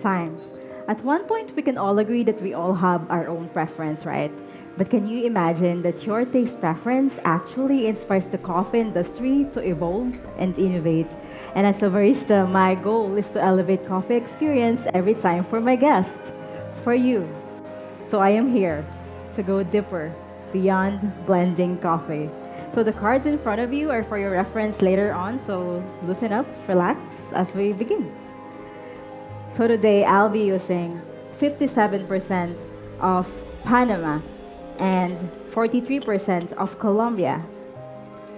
time. At one point, we can all agree that we all have our own preference, right? But can you imagine that your taste preference actually inspires the coffee industry to evolve and innovate? And as a barista, my goal is to elevate coffee experience every time for my guests, for you. So I am here to go deeper beyond blending coffee. So the cards in front of you are for your reference later on, so loosen up, relax as we begin. So today I'll be using 57% of Panama and 43% of Colombia.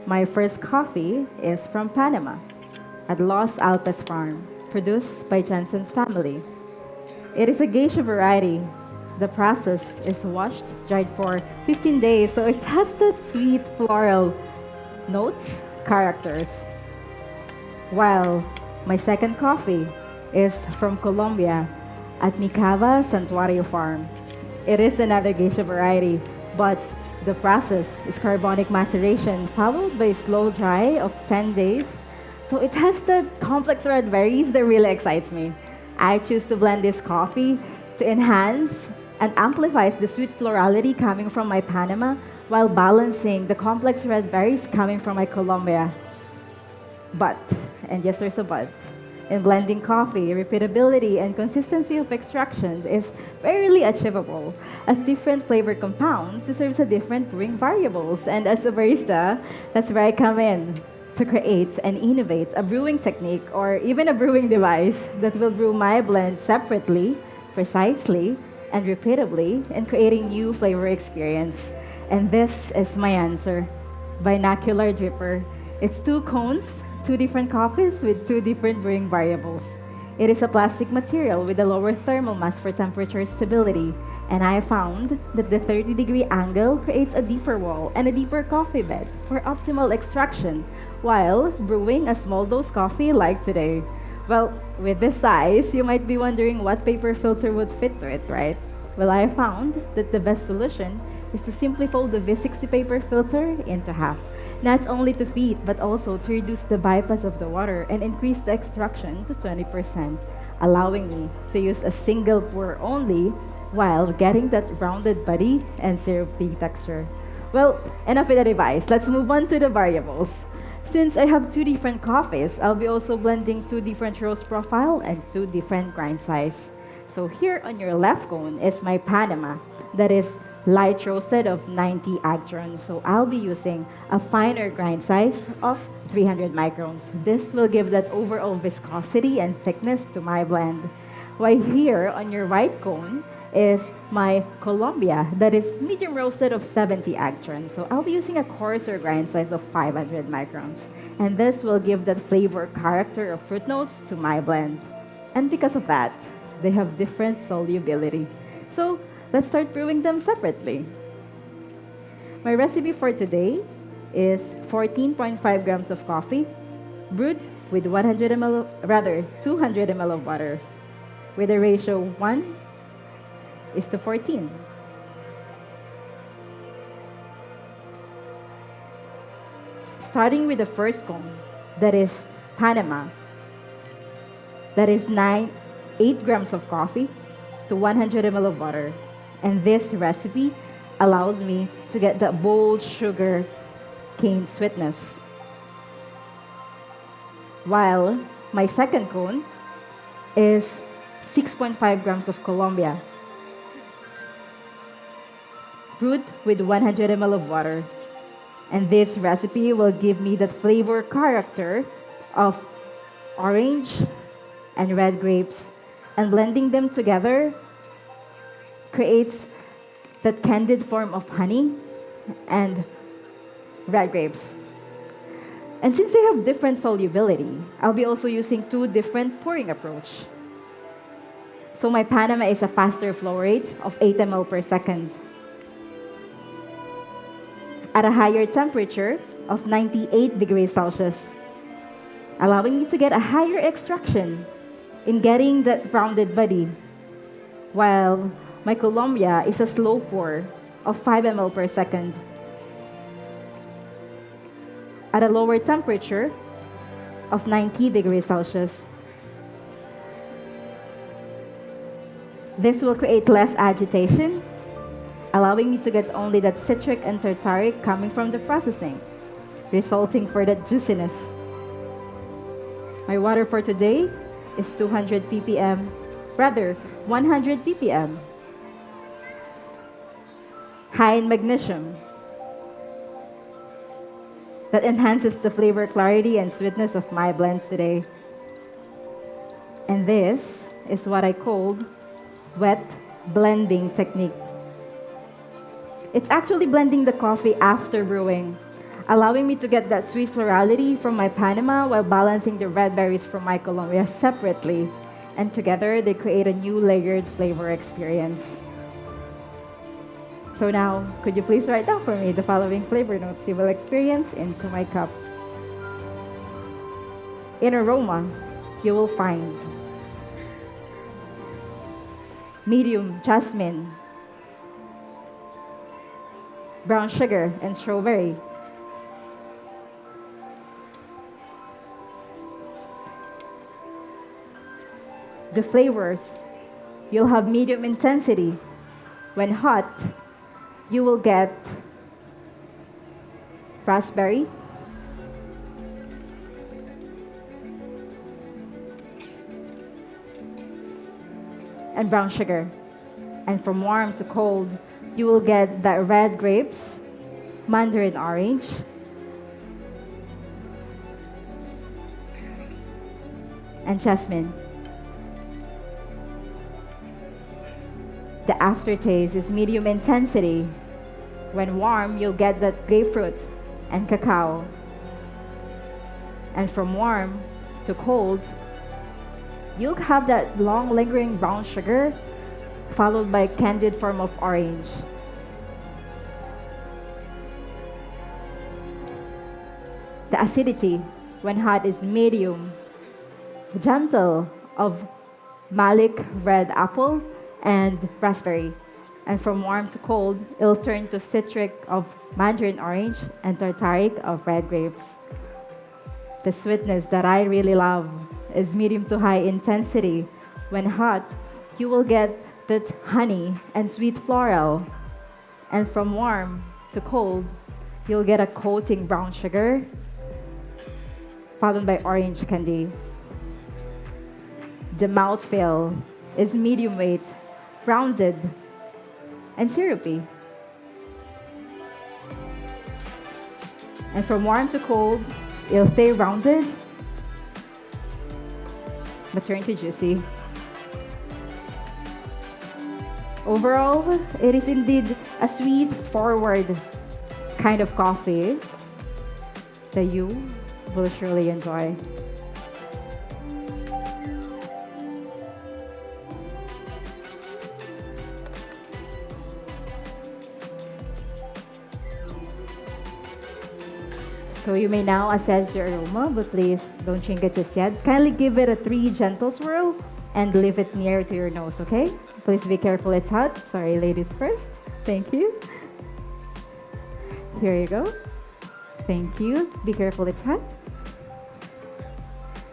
My first coffee is from Panama at Los Alpes Farm, produced by Jensen's family. It is a geisha variety. The process is washed, dried for 15 days, so it has that sweet floral notes, characters. While my second coffee is from Colombia at Nicava Santuario Farm. It is another geisha variety, but the process is carbonic maceration followed by slow dry of 10 days. So it has the complex red berries that really excites me. I choose to blend this coffee to enhance and amplifies the sweet florality coming from my Panama while balancing the complex red berries coming from my Colombia. But, and yes, there's a but, in blending coffee, repeatability and consistency of extractions is rarely achievable, as different flavor compounds deserves a different brewing variables. And as a barista, that's where I come in to create and innovate a brewing technique or even a brewing device that will brew my blend separately, precisely, and repeatably, and creating new flavor experience. And this is my answer: binocular dripper. It's two cones, two different coffees with two different brewing variables. It is a plastic material with a lower thermal mass for temperature stability, and I found that the 30-degree angle creates a deeper wall and a deeper coffee bed for optimal extraction while brewing a small dose coffee like today. Well, with this size, you might be wondering what paper filter would fit to it, right? Well, I found that the best solution is to simply fold the V60 paper filter into half, not only to feed, but also to reduce the bypass of the water and increase the extraction to 20%, allowing me to use a single pour only while getting that rounded body and syrupy texture. Well, enough with the device. Let's move on to the variables. Since I have two different coffees, I'll be also blending two different roast profile and two different grind size. So here on your left cone is my Panama, that is light roasted of 90 agrons. So I'll be using a finer grind size of 300 microns. This will give that overall viscosity and thickness to my blend. While here on your right cone is my Colombia, that is medium roasted of 70 agrons. So I'll be using a coarser grind size of 500 microns. And this will give that flavor character of fruit notes to my blend. And because of that, they have different solubility. So let's start brewing them separately. My recipe for today is 14.5 grams of coffee, brewed with 200 ml of water, with a ratio 1:14. Starting with the first cone, that is Panama, that is 8 grams of coffee to 100 ml of water. And this recipe allows me to get that bold sugar cane sweetness. While my second cone is 6.5 grams of Colombia, brewed with 100 ml of water. And this recipe will give me that flavor character of orange and red grapes. And blending them together creates that candied form of honey and red grapes. And since they have different solubility, I'll be also using two different pouring approach. So my Panama is a faster flow rate of 8 ml per second at a higher temperature of 98 degrees Celsius, allowing me to get a higher extraction in getting that rounded body, while my Colombia is a slow pour of 5 ml per second at a lower temperature of 90 degrees Celsius. This will create less agitation, allowing me to get only that citric and tartaric coming from the processing, resulting for that juiciness. My water for today is 200 ppm, rather 100 ppm. High in magnesium. That enhances the flavor clarity and sweetness of my blends today. And this is what I called wet blending technique. It's actually blending the coffee after brewing, allowing me to get that sweet florality from my Panama while balancing the red berries from my Colombia separately. And together, they create a new layered flavor experience. So now, could you please write down for me the following flavor notes you will experience into my cup? In aroma, you will find medium jasmine, brown sugar, and strawberry. The flavors, you'll have medium intensity. When hot, you will get raspberry, and brown sugar. And from warm to cold, you will get the red grapes, mandarin orange, and jasmine. The aftertaste is medium intensity. When warm, you'll get that grapefruit and cacao. And from warm to cold, you'll have that long lingering brown sugar followed by candied form of orange. The acidity when hot is medium, gentle of malic red apple and raspberry. And from warm to cold, it'll turn to citric of mandarin orange and tartaric of red grapes. The sweetness that I really love is medium to high intensity. When hot, you will get that honey and sweet floral. And from warm to cold, you'll get a coating brown sugar, followed by orange candy. The mouthfeel is medium weight, rounded, and syrupy. And from warm to cold, it'll stay rounded, but turn to juicy. Overall, it is indeed a sweet, forward kind of coffee that you will surely enjoy. So you may now assess your aroma, but please don't drink it just yet. Kindly give it a 3 gentle swirl and leave it near to your nose, okay? Please be careful, it's hot. Sorry, ladies first. Thank you. Here you go. Thank you. Be careful, it's hot.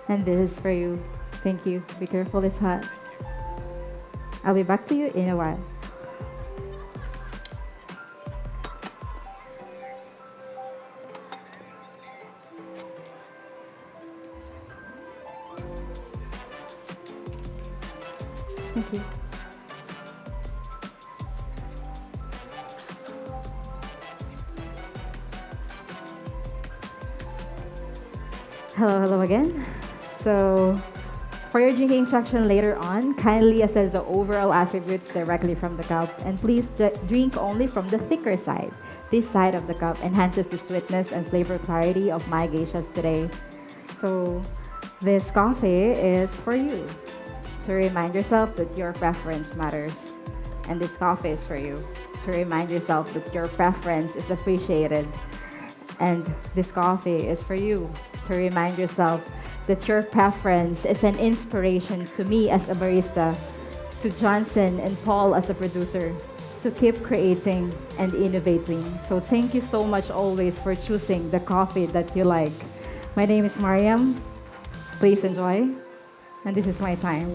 And this is for you. Thank you. Be careful, it's hot. I'll be back to you in a while. Thank you. Hello again. So, for your drinking instruction later on, kindly assess the overall attributes directly from the cup, and please drink only from the thicker side. This side of the cup enhances the sweetness and flavor clarity of my geishas today. So, this coffee is for you, to remind yourself that your preference matters. And this coffee is for you, to remind yourself that your preference is appreciated. And this coffee is for you, to remind yourself that your preference is an inspiration to me as a barista, to Johnson and Paul as a producer, to keep creating and innovating. So thank you so much always for choosing the coffee that you like. My name is Mariam. Please enjoy. And this is my time.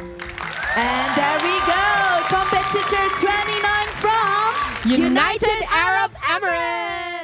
And there we go. Come competitor 29 from United Arab Emirates.